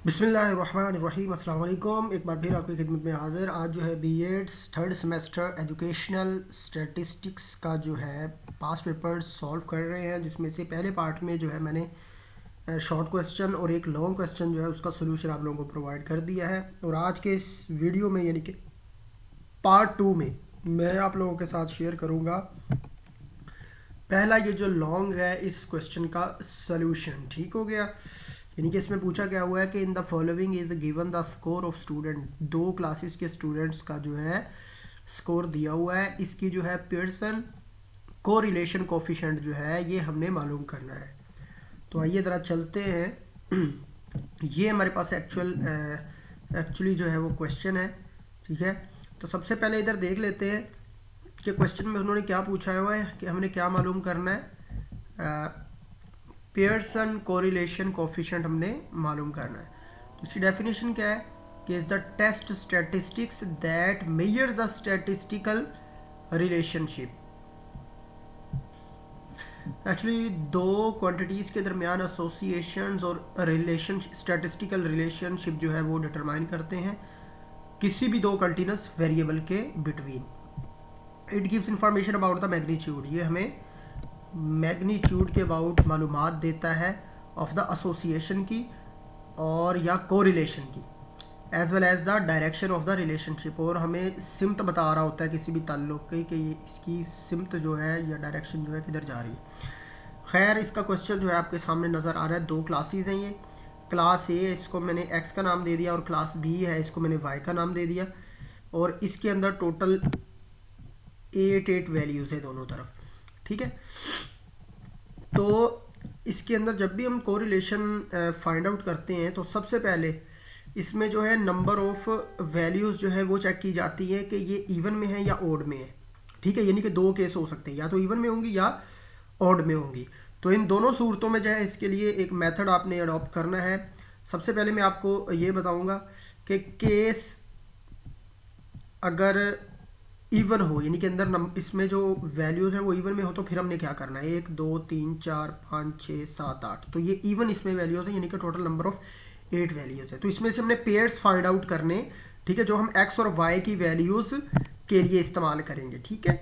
बिस्मिल्लाहिर्रहमानिर्रहीम। अस्सलाम वालेकुम। एक बार फिर आपकी खिदमत में हाज़िर। आज जो है BEd third semester educational statistics का जो है पास्ट पेपर सॉल्व कर रहे हैं, जिसमें से पहले पार्ट में जो है मैंने शॉर्ट क्वेश्चन और एक लॉन्ग क्वेश्चन जो है उसका सोल्यूशन आप लोगों को प्रोवाइड कर दिया है। और आज के इस वीडियो में यानी कि पार्ट 2 में मैं आप लोगों के साथ शेयर करूँगा पहला ये जो लॉन्ग है इस क्वेश्चन का सोल्यूशन। ठीक हो गया। यानी कि इसमें पूछा क्या हुआ है कि in the following is given the score of student. दो क्लासेस के स्टूडेंट्स का जो है स्कोर दिया हुआ है। इसकी जो है पियर्सन कोरिलेशन कोफिशिएंट जो है ये हमने मालूम करना है। तो आइए ज़रा चलते हैं। ये हमारे पास एक्चुअली जो है वो क्वेश्चन है। ठीक है, तो सबसे पहले इधर देख लेते हैं कि क्वेश्चन में उन्होंने क्या पूछा हुआ है कि हमने क्या मालूम करना है। पियर्सन कोरिलेशन कोफिशिएंट हमने मालूम करना है। तो इसकी डेफिनेशन क्या है कि is the test statistics that measures the statistical relationship. Actually दो क्वांटिटीज़ के दरमियान एसोसिएशंस और रिलेशन स्टैटिस्टिकल रिलेशनशिप जो है वो डिटरमाइन करते हैं किसी भी दो कंटिन्यूस वेरिएबल के between. It gives information about the magnitude. ये हमें मैग्नीट्यूड के अबाउट मालूमात देता है ऑफ द एसोसिएशन की और या कोरिलेशन की, as well as the direction of the relationship. और हमें सिमत बता रहा होता है किसी भी ताल्लुक की कि इसकी सिमत जो है या डायरेक्शन जो है किधर जा रही है। खैर, इसका क्वेश्चन जो है आपके सामने नज़र आ रहा है। दो क्लासेस हैं ये। क्लास ए इसको मैंने एक्स का नाम दे दिया और क्लास बी है इसको मैंने वाई का नाम दे दिया। और इसके अंदर टोटल 8 वैल्यूज़ है दोनों तरफ। ठीक है, तो इसके अंदर जब भी हम कोरिलेशन फाइंड आउट करते हैं तो सबसे पहले इसमें जो है नंबर ऑफ वैल्यूज़ जो है वो चेक की जाती है कि ये इवन में है या ऑड में है। ठीक है, यानी कि दो केस हो सकते हैं, या तो इवन में होंगी या ऑड में होंगी। तो इन दोनों सूरतों में जो है इसके लिए एक मेथड आपने अडॉप्ट करना है। सबसे पहले मैं आपको ये बताऊंगा कि केस अगर इवन हो, यानी कि अंदर इसमें जो वैल्यूज़ हैं वो इवन में हो, तो फिर हमने क्या करना है 1 2 3 4 5 6 7 8। तो ये इवन इसमें वैल्यूज़ हैं, यानी कि टोटल नंबर ऑफ 8 वैल्यूज़ है। तो इसमें से हमने पेयर्स फाइंड आउट करने, ठीक है, जो हम एक्स और वाई की वैल्यूज़ के लिए इस्तेमाल करेंगे। ठीक है,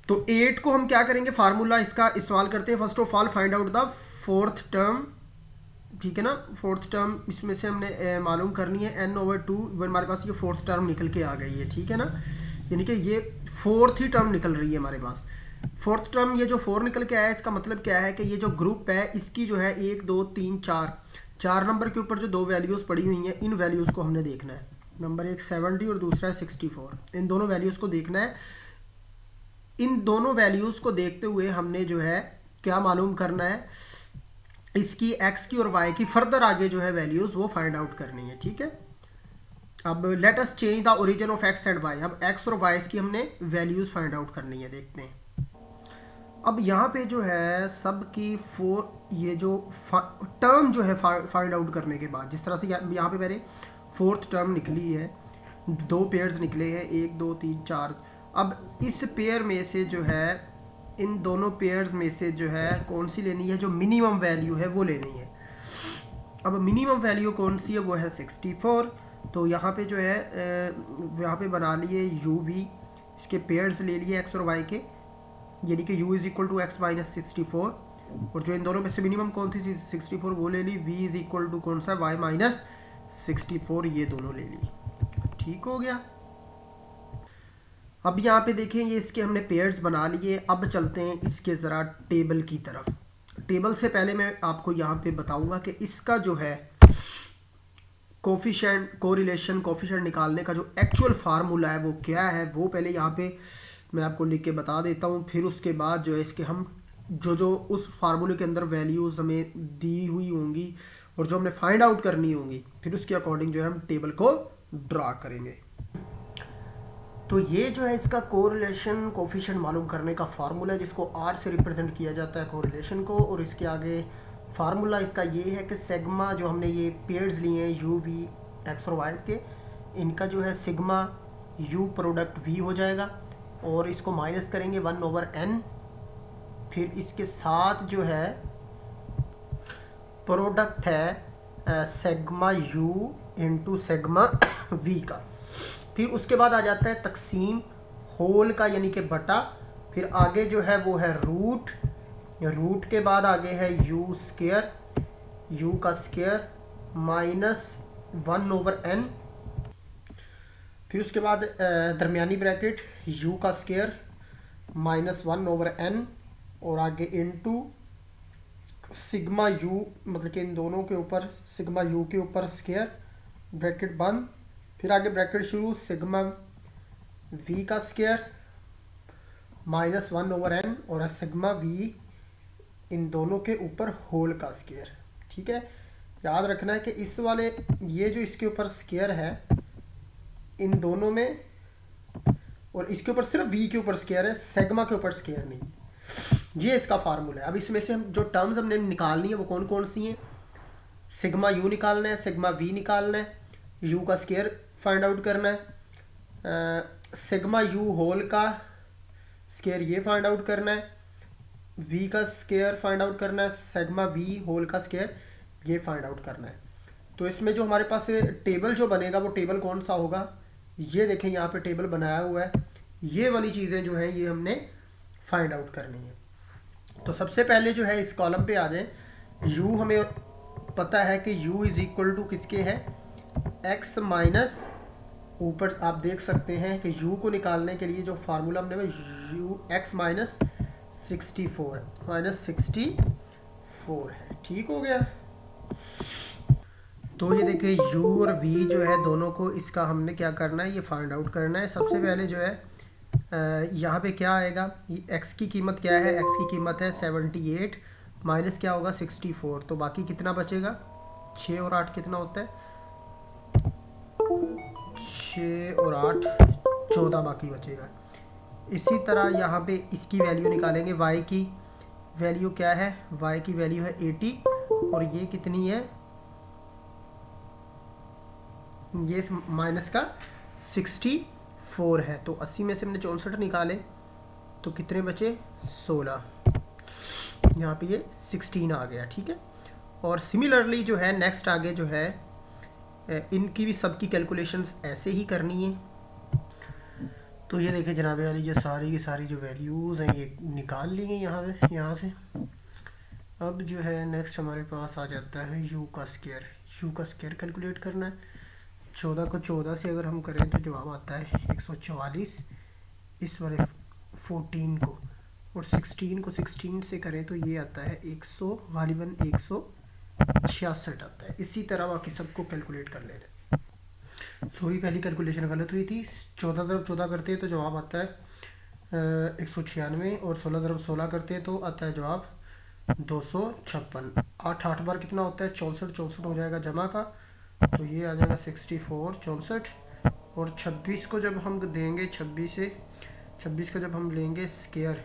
तो 8 को हम क्या करेंगे, फार्मूला इसका इस्तेमाल करते हैं। First of all find out the fourth term. ठीक है ना, फोर्थ टर्म इसमें से हमने मालूम करनी है n/2। हमारे पास ये फोर्थ टर्म निकल के आ गई है। ठीक है ना, यानी कि ये फोर्थ ही टर्म निकल रही है हमारे पास। फोर्थ टर्म ये जो 4 निकल के आया है, इसका मतलब क्या है कि ये जो ग्रुप है इसकी जो है 1 2 3 4 नंबर के ऊपर जो दो वैल्यूज़ पड़ी हुई हैं, इन वैल्यूज़ को हमने देखना है। नंबर एक 70 और दूसरा है 64। इन दोनों वैल्यूज़ को देखना है। इन दोनों वैल्यूज़ को देखते हुए हमने जो है क्या मालूम करना है, इसकी एक्स की और वाई की फर्दर आगे जो है वैल्यूज़ वो फाइंड आउट करनी है। ठीक है, अब let us change the origin of x and y. अब एक्स और वाई की हमने वैल्यूज़ फाइंड आउट करनी है। देखते हैं अब यहाँ पे जो है सब की ये जो टर्म जो है फाइंड आउट करने के बाद, जिस तरह से यहाँ पे मैंने फोर्थ टर्म निकली है, दो पेयर्स निकले हैं 1 2 3 4। अब इस पेयर में से जो है इन दोनों पेयर्स में से जो है कौन सी लेनी है, जो मिनिमम वैल्यू है वो लेनी है। अब मिनिमम वैल्यू कौन सी है, वो है 64। तो यहाँ पे जो है यहाँ पे बना लिए यू वी, इसके पेयर्स ले लिए एक्स और वाई के, यानी कि u is equal to x minus 64। और जो इन दोनों में से मिनिमम कौन थी 64 वो ले ली। v इज इक्वल टू कौन सा y माइनस 64, ये दोनों ले ली। ठीक हो गया। अब यहाँ पे देखें ये इसके हमने पेयर्स बना लिए। अब चलते हैं इसके ज़रा टेबल की तरफ। टेबल से पहले मैं आपको यहाँ पे बताऊंगा कि इसका जो है कोफिशिएंट कोरिलेशन कोफिशिएंट निकालने का जो एक्चुअल फार्मूला है वो क्या है, वो पहले यहाँ पे मैं आपको लिख के बता देता हूँ। फिर उसके बाद जो है इसके हम जो उस फार्मूले के अंदर वैल्यूज़ हमें दी हुई होंगी और जो हमने फाइंड आउट करनी होंगी, फिर उसके अकॉर्डिंग जो है हम टेबल को ड्रा करेंगे। तो ये जो है इसका कोरिलेशन कोफिशिएंट मालूम करने का फार्मूला है, जिसको R से रिप्रेजेंट किया जाता है कोरिलेशन को। और इसके आगे फार्मूला इसका ये है कि सिग्मा, जो हमने ये पेयर्स लिए हैं यू वी एक्स और वाई के, इनका जो है सिग्मा यू प्रोडक्ट वी हो जाएगा और इसको माइनस करेंगे 1/n। फिर इसके साथ जो है प्रोडक्ट है सेग्मा यू इंटू सेग्मा वी का। फिर उसके बाद आ जाता है तकसीम होल का यानी कि बटा, फिर आगे जो है वो है रूट, रूट के बाद आगे है यू स्क्वायर, यू का स्क्वायर माइनस 1/n, फिर उसके बाद दरमियानी ब्रैकेट u का स्क्वायर माइनस 1/n और आगे इनटू सिग्मा u, मतलब कि इन दोनों के ऊपर सिग्मा u के ऊपर स्क्वायर ब्रैकेट बंद, फिर आगे ब्रैकेट शुरू सिग्मा v का स्क्वायर माइनस 1/n और सिग्मा v इन दोनों के ऊपर होल का स्क्वायर। ठीक है, याद रखना है कि इस वाले ये जो इसके ऊपर स्क्वायर है इन दोनों में, और इसके ऊपर सिर्फ v के ऊपर स्क्वायर है, सेग्मा के ऊपर स्क्वायर नहीं। ये इसका फार्मूला है। अब इसमें से हम जो टर्म्स हमने निकालनी है वो कौन कौन सी हैं? सिग्मा u निकालना है, सिग्मा v निकालना है, u का स्क्वायर फाइंड आउट करना है, सिग्मा u होल का स्क्वायर ये फाइंड आउट करना है, v का स्क्वायर फाइंड आउट करना है, सिग्मा v होल का स्क्वायर ये फाइंड आउट करना है। तो इसमें जो हमारे पास टेबल जो बनेगा वो टेबल कौन सा होगा? ये देखें यहाँ पे टेबल बनाया हुआ है, ये वाली चीज़ें जो हैं ये हमने फाइंड आउट करनी है। तो सबसे पहले जो है इस कॉलम पे आ जाए, u हमें पता है कि u इज इक्वल टू किसके है? x माइनस, ऊपर आप देख सकते हैं कि u को निकालने के लिए जो फार्मूला हमने u x माइनस 64 है। ठीक हो गया। तो ये देखिए u और v जो है दोनों को इसका हमने क्या करना है, ये फाइंड आउट करना है। सबसे पहले जो है यहाँ पे क्या आएगा, ये x की कीमत क्या है? x की कीमत है 78 माइनस क्या होगा 64, तो बाकी कितना बचेगा? 6 और 8 कितना होता है? 6 और 8 14 बाकी बचेगा। इसी तरह यहाँ पे इसकी वैल्यू निकालेंगे, y की वैल्यू क्या है? y की वैल्यू है 80 और ये कितनी है? ये माइनस का 64 है। तो 80 में से हमने 64 निकाले तो कितने बचे? 16। यहाँ पे ये 16 आ गया। ठीक है, और सिमिलरली जो है नेक्स्ट आगे जो है इनकी भी सबकी कैलकुलेशंस ऐसे ही करनी है। तो ये देखिए जनाब वाली ये सारी की सारी जो वैल्यूज़ हैं ये निकाल ली गई यहाँ से। अब जो है नेक्स्ट हमारे पास आ जाता है u का स्क्वायर। u का स्क्वायर कैलकुलेट करना है। 14 को 14 से अगर हम करें तो जवाब आता है 144, इस वाले 14 को, और 16 को 16 से करें तो ये आता है 100 166 आता है। इसी तरह बाकी सबको कैलकुलेट कर लेना। सॉरी पहली कैलकुलेशन गलत हुई थी, 14 × 14 करते हैं तो जवाब आता है 196, और 16 × 16 करते हैं तो आता है जवाब 256। 8 बार कितना होता है? 64 हो जाएगा जमा का, तो ये आ जाएगा 64 64, और 26 को जब हम देंगे 26 का जब हम लेंगे स्क्वायर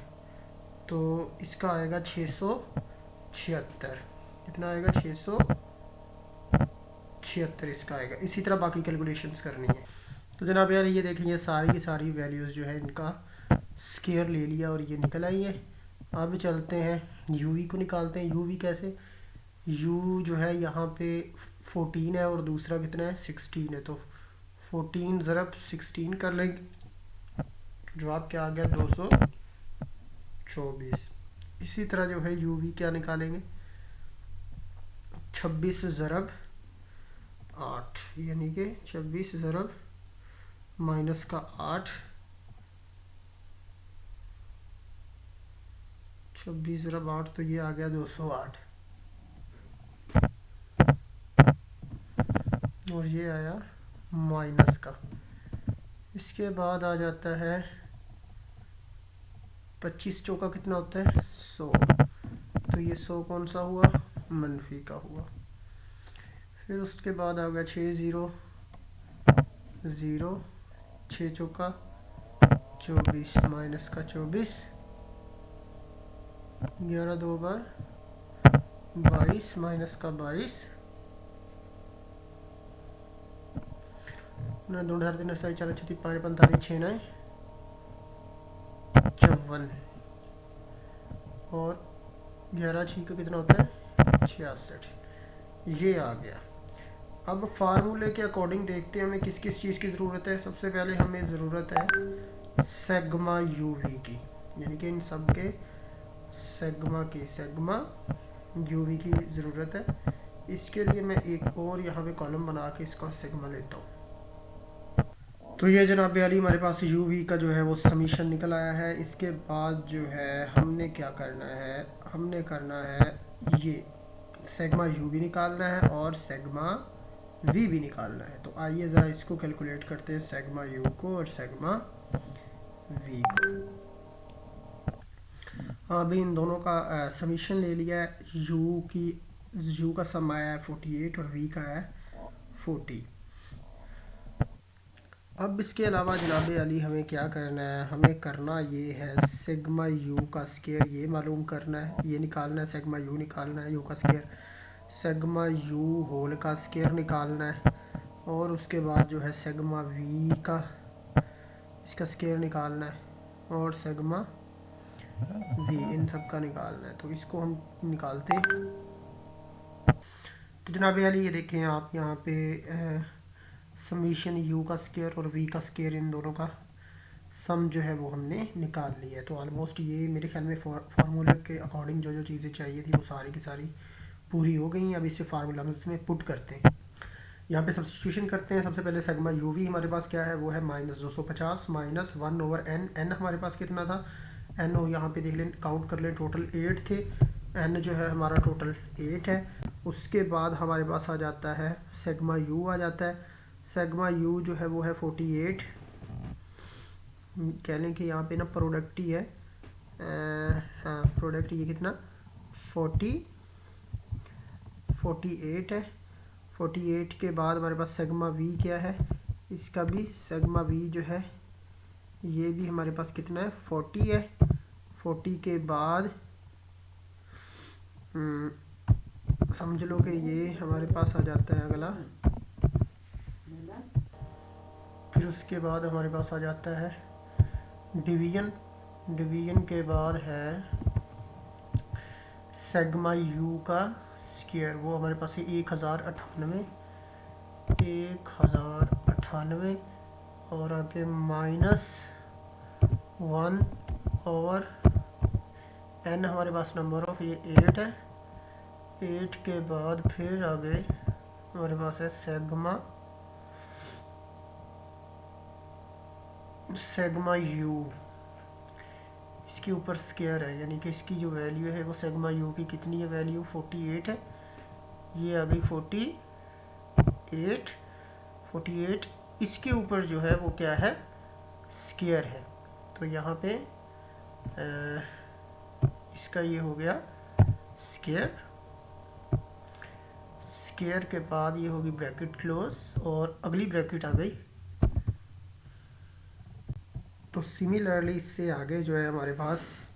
तो इसका आएगा 676। कितना आएगा? 676 इसका आएगा। इसी तरह बाकी कैलकुलेशंस करनी है। तो जनाब यार ये देखें ये सारी की सारी वैल्यूज़ जो है इनका स्क्वायर ले लिया और ये निकल आई है। अब चलते हैं u को निकालते हैं। u कैसे? u जो है यहाँ पे 14 है और दूसरा कितना है? 16 है। तो 14 ज़रब 16 कर लेंगे, जवाब क्या आ गया? 224। इसी तरह जो है u v क्या निकालेंगे? 26 ज़रब 8, यानी कि 26 ज़रब माइनस का 8, 26 ज़रब 8 तो ये आ गया 208, और ये आया माइनस का। इसके बाद आ जाता है 25 चौका कितना होता है? 100, तो ये 100 कौन सा हुआ? मनफी का हुआ। फिर उसके बाद आ गया 6 0 0, 6 चौका 24 माइनस का 24, 11 2 बार 22 माइनस का 22, 2 3 4 4 6 5 45 6 9 54, और 11 6 का कितना होता है? 66। ये आ गया। अब फार्मूले के अकॉर्डिंग देखते हैं हमें किस किस चीज़ की ज़रूरत है। सबसे पहले हमें ज़रूरत है सेग्मा यू वी की, यानी कि इन सब के सेग्मा यू वी की ज़रूरत है। इसके लिए मैं एक और यहाँ पे कॉलम बना के इसका सेग्मा लेता हूँ। तो ये जनाब अली हमारे पास यू वी का जो है वो समीशन निकल आया है। इसके बाद जो है हमने क्या करना है, हमने करना है ये सेग्मा यू भी निकालना है और सेग्मा वी भी निकालना है। तो आइए ज़रा इसको कैलकुलेट करते हैं, सेग्मा यू को और सेग्मा वी को। अभी इन दोनों का समीशन ले लिया है। यू का सम आया है 48 और वी का है 40। अब इसके अलावा जनाब अली हमें क्या करना है, हमें करना ये है सिग्मा यू का स्केयर ये मालूम करना है, ये निकालना है, सिग्मा यू निकालना है, यू का स्केयर, सिग्मा यू होल का स्केयर निकालना है, और उसके बाद जो है सिग्मा वी का इसका स्केयर निकालना है, और सिग्मा वी इन सब का निकालना है। तो इसको हम निकालते हैं। तो जनाब अली ये देखें आप यहाँ पे समीशन यू का स्केयर और वी का स्केयर इन दोनों का सम जो है वो हमने निकाल लिया है। तो ऑलमोस्ट ये मेरे ख्याल में फार्मूला के अकॉर्डिंग जो जो चीज़ें चाहिए थी वो सारी की सारी पूरी हो गई हैं। अब इसे फार्मूला में इसमें पुट करते हैं, यहाँ पे सब्स्टिट्यूशन करते हैं। सबसे पहले सेग्मा यू वी हमारे पास क्या है, वो है -250 माइनस 1/n। n हमारे पास कितना था, n हो यहाँ पे देख लें, काउंट कर लें, टोटल 8 थे, n जो है हमारा टोटल 8 है। उसके बाद हमारे पास आ जाता है सेग्मा यू आ जाता है। सेग्मा यू जो है वो है 48, कह लें कि यहाँ पे ना प्रोडक्ट ही है, हाँ प्रोडक्ट ये कितना 48 है। 48 के बाद हमारे पास सेग्मा वी क्या है, इसका भी सेग्मा वी जो है ये भी हमारे पास कितना है 40 है। 40 के बाद समझ लो कि ये हमारे पास आ जाता है अगला, फिर उसके बाद हमारे पास आ जाता है डिवीजन के बाद है सेग्मा यू का स्क्वायर, वो हमारे पास है 1098 और आगे -1 और n हमारे पास नंबर ऑफ ये 8 है। 8 के बाद फिर आगे हमारे पास है सेग्मा यू, इसके ऊपर स्क्वायर है, यानी कि इसकी जो वैल्यू है वो सेग्मा यू की कितनी है, वैल्यू 48 है। ये आ गई 48, इसके ऊपर जो है वो क्या है स्क्वायर है। तो यहाँ पे इसका ये हो गया स्क्वायर के बाद ये होगी ब्रैकेट क्लोज और अगली ब्रैकेट आ गई। तो सिमिलरली इससे आगे जो है हमारे पास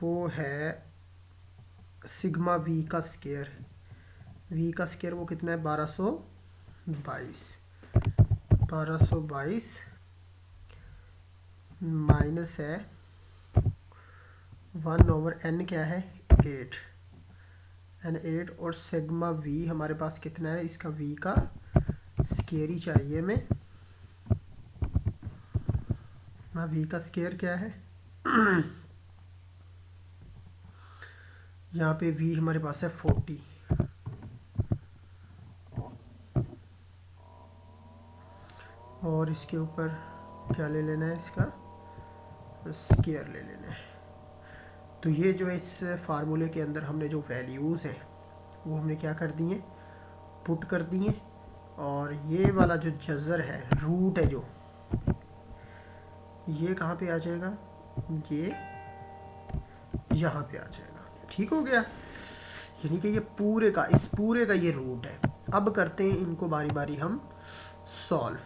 वो है सिग्मा वी का स्क्वायर। वी का स्क्वायर वो कितना है 1222 माइनस है 1/n क्या है 8 और सिग्मा वी हमारे पास कितना है, इसका वी का स्क्वायर ही चाहिए हमें। वी का स्क्वायर क्या है यहाँ पे वी हमारे पास है 40 और इसके ऊपर क्या ले लेना है, इसका स्क्वायर ले लेना है। तो ये जो है इस फार्मूले के अंदर हमने जो वैल्यूज़ हैं वो हमने क्या कर दिए, पुट कर दिए। और ये वाला जो जज़र है, रूट है जो, ये कहाँ पे आ जाएगा, ये यहाँ पे आ जाएगा। ठीक हो गया, यानी कि ये पूरे का ये रूट है। अब करते हैं इनको बारी बारी हम सॉल्व।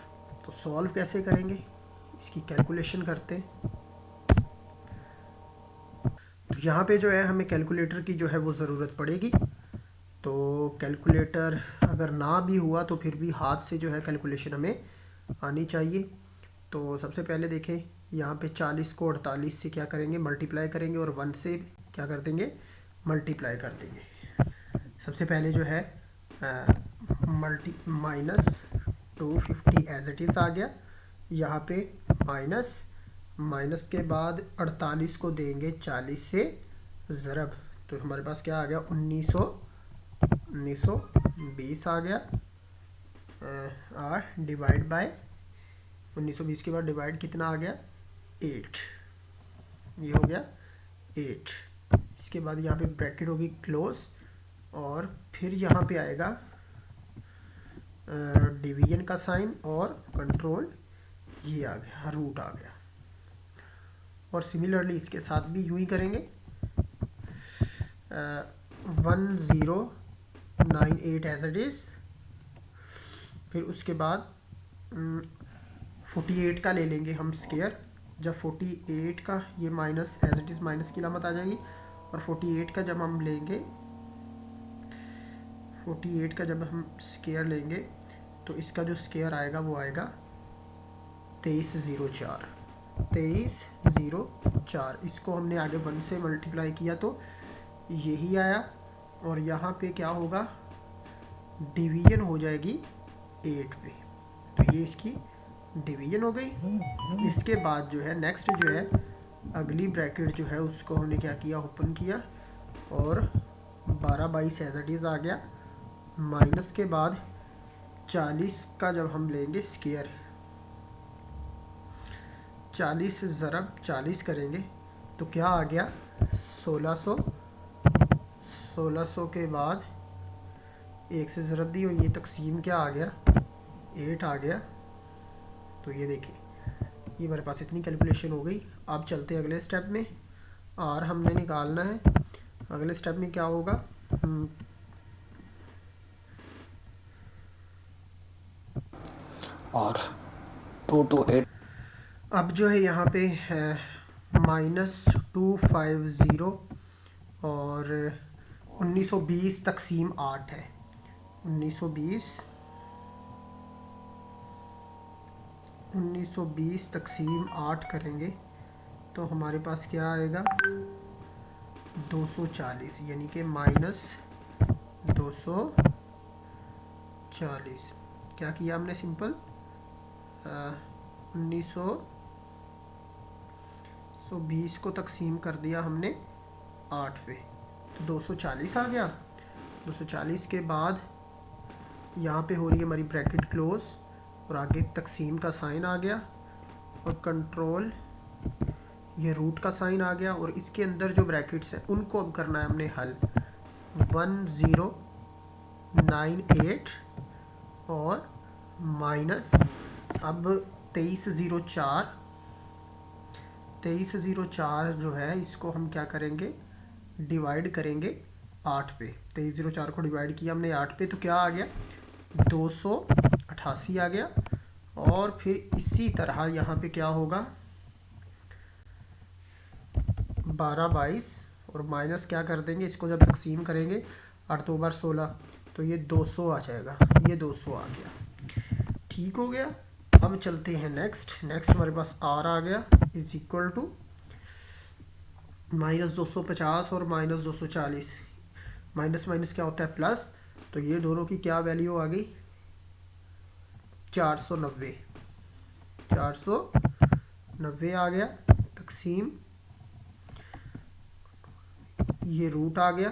तो सॉल्व कैसे करेंगे, इसकी कैलकुलेशन करते हैं। तो यहाँ पे जो है हमें कैलकुलेटर की जो है वो ज़रूरत पड़ेगी। तो कैलकुलेटर अगर ना भी हुआ तो फिर भी हाथ से जो है कैलकुलेशन हमें आनी चाहिए। तो सबसे पहले देखें, यहाँ पे 40 को 48 से क्या करेंगे, मल्टीप्लाई करेंगे और 1 से क्या कर देंगे, मल्टीप्लाई कर देंगे। सबसे पहले जो है मल्टी -250 एज इट इज़ आ गया। यहाँ पे माइनस, माइनस के बाद 48 को देंगे 40 से ज़रब, तो हमारे पास क्या आ गया 1920 आ गया। और डिवाइड बाय 1920 के बाद डिवाइड कितना आ गया 8, ये हो गया 8। इसके बाद यहाँ पे ब्रैकेट होगी क्लोज, और फिर यहाँ पे आएगा डिवीजन का साइन और कंट्रोल, ये आ गया, रूट आ गया। और सिमिलरली इसके साथ भी यूँ ही करेंगे। 1098 एज इट इज़, फिर उसके बाद 48 का ले लेंगे हम स्केयर। जब 48 का ये minus as it is minus की लामत आ जाएगी, और 48 का जब हम लेंगे, 48 का जब हम स्केयर लेंगे तो इसका जो स्केयर आएगा वो आएगा 2304। 2304 इसको हमने आगे 1 से मल्टीप्लाई किया तो यही आया, और यहाँ पे क्या होगा डिवीजन हो जाएगी 8 पे, तो ये इसकी डिवीजन हो गई। इसके बाद जो है नेक्स्ट जो है अगली ब्रैकेट जो है उसको हमने क्या किया, ओपन किया, और 12/22 एज इट इज़ आ गया। माइनस के बाद 40 का जब हम लेंगे स्केयर, 40 ज़रब 40 करेंगे तो क्या आ गया 1600। 1600 के बाद 1 से ज़रब दी और ये तकसीम क्या आ गया 8 आ गया। तो ये देखिए ये हमारे पास इतनी कैलकुलेशन हो गई। अब चलते हैं अगले स्टेप में, आर हमने निकालना है। अगले स्टेप में क्या होगा, और 228 अब जो है यहाँ पे है -250 और 1920 तकसीम 8 है। 1920 तकसीम 8 करेंगे तो हमारे पास क्या आएगा 240, यानी कि -240। क्या किया हमने सिंपल 1920 को तकसीम कर दिया हमने 8 पे, तो 240 आ गया। 240 के बाद यहाँ पे हो रही है हमारी ब्रैकेट क्लोज, और आगे तकसीम का साइन आ गया, और कंट्रोल ये रूट का साइन आ गया, और इसके अंदर जो ब्रैकेट्स हैं उनको अब करना है हमने हल। 1098 और माइनस अब 2304 जो है इसको हम क्या करेंगे डिवाइड करेंगे 8 पे। 2304 को डिवाइड किया हमने 8 पे तो क्या आ गया 288 आ गया। और फिर इसी तरह यहाँ पे क्या होगा 12/22 और माइनस क्या कर देंगे, इसको जब तकसीम करेंगे 8 2 बार 16 तो ये 200 आ जाएगा, ये 200 आ गया। ठीक हो गया। अब चलते हैं नेक्स्ट हमारे पास आर आ गया इज इक्वल टू -250 और -240। माइनस माइनस क्या होता है प्लस, तो ये दोनों की क्या वैल्यू आ गई 490। 490 आ गया तकसीम, ये रूट आ गया,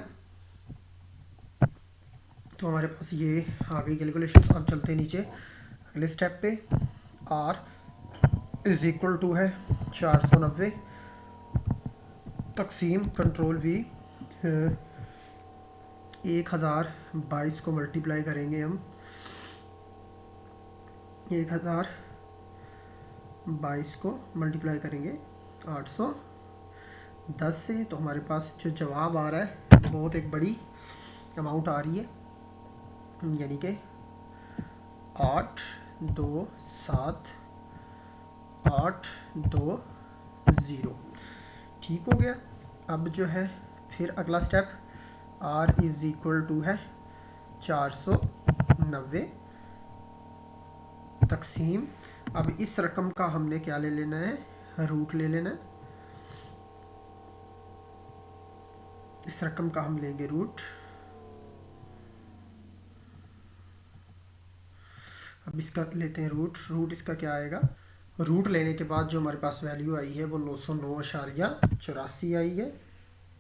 तो हमारे पास ये आ गई कैलकुलेशन। अब चलते हैं नीचे अगले स्टेप पे। आर इज इक्वल टू है 490 तकसीम कंट्रोल भी 1022 को मल्टीप्लाई करेंगे हम 1022 को मल्टीप्लाई करेंगे 810 से, तो हमारे पास जो जवाब आ रहा है बहुत एक बड़ी अमाउंट आ रही है, यानी कि 827,820। ठीक हो गया। अब जो है फिर अगला step r is equal to है 490 तकसीम, अब इस रकम का हमने क्या ले लेना है रूट ले लेना है। इस रकम का हम लेंगे रूट, अब इसका लेते हैं रूट। रूट इसका क्या आएगा, रूट लेने के बाद जो हमारे पास वैल्यू आई है वो 909.84 आई है।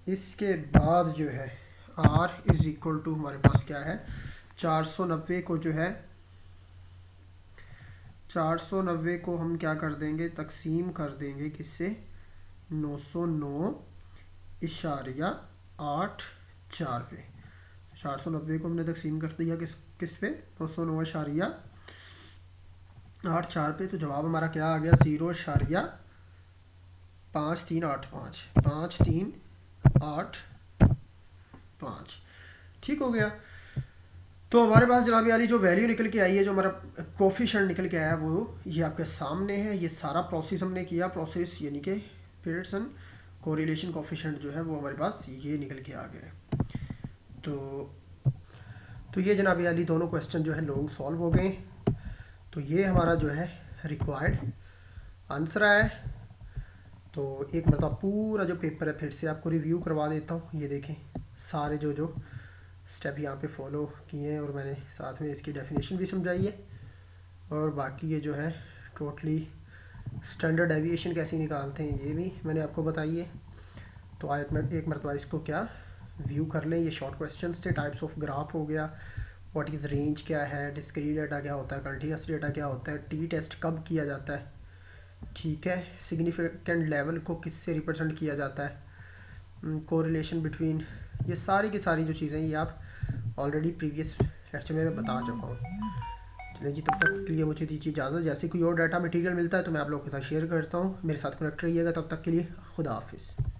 इसके बाद जो है r इज इक्वल टू हमारे पास क्या है, 490 को जो है 490 को हम क्या कर देंगे, तकसीम कर देंगे किससे, 909.84 पे। 490 को हमने तकसीम कर दिया किस पे, 909.84 पे। तो जवाब हमारा क्या आ गया, 0.5385, 5385। ठीक हो गया। तो हमारे पास जनाबी वाली जो वैल्यू निकल के आई है, जो हमारा कोफिशिएंट निकल के आया है, वो ये आपके सामने है। ये सारा प्रोसेस हमने किया, प्रोसेस यानी कि पीयरसन कोरिलेशन कोफिशिएंट जो है वो हमारे पास ये निकल के आ गया है। तो ये जनाबी वाली दोनों क्वेश्चन जो है लोग सॉल्व हो गए। तो ये हमारा जो है रिक्वायर्ड आंसर है। तो एक मतलब पूरा जो पेपर है फिर से आपको रिव्यू करवा देता हूँ। ये देखें सारे जो स्टेप यहाँ पे फॉलो किए हैं, और मैंने साथ में इसकी डेफिनेशन भी समझाई है, और बाकी ये जो है टोटली स्टैंडर्ड डेविएशन कैसे निकालते हैं ये भी मैंने आपको बताई है। तो आयत में एक मरतबा इसको क्या व्यू कर लें। ये शॉर्ट क्वेश्चन से टाइप्स ऑफ ग्राफ हो गया, व्हाट इज़ रेंज क्या है, डिस्क्रीट डेटा क्या होता है, कंटीन्यूअस डेटा क्या होता है, टी टेस्ट कब किया जाता है, ठीक है, सिग्निफिकेंट लेवल को किससे रिप्रेजेंट किया जाता है, कोरिलेशन बिटवीन, ये सारी की सारी जो चीज़ें ये आप ऑलरेडी प्रीवियस लेक्चर में मैं बता चुका हूँ। चलिए जी, तब तक के लिए मुझे दीजिए इजाज़त। जैसे कोई और डाटा मटेरियल मिलता है तो मैं आप लोगों के साथ शेयर करता हूँ। मेरे साथ कनेक्ट रहिएगा। तब तक के लिए खुदा हाफिज़।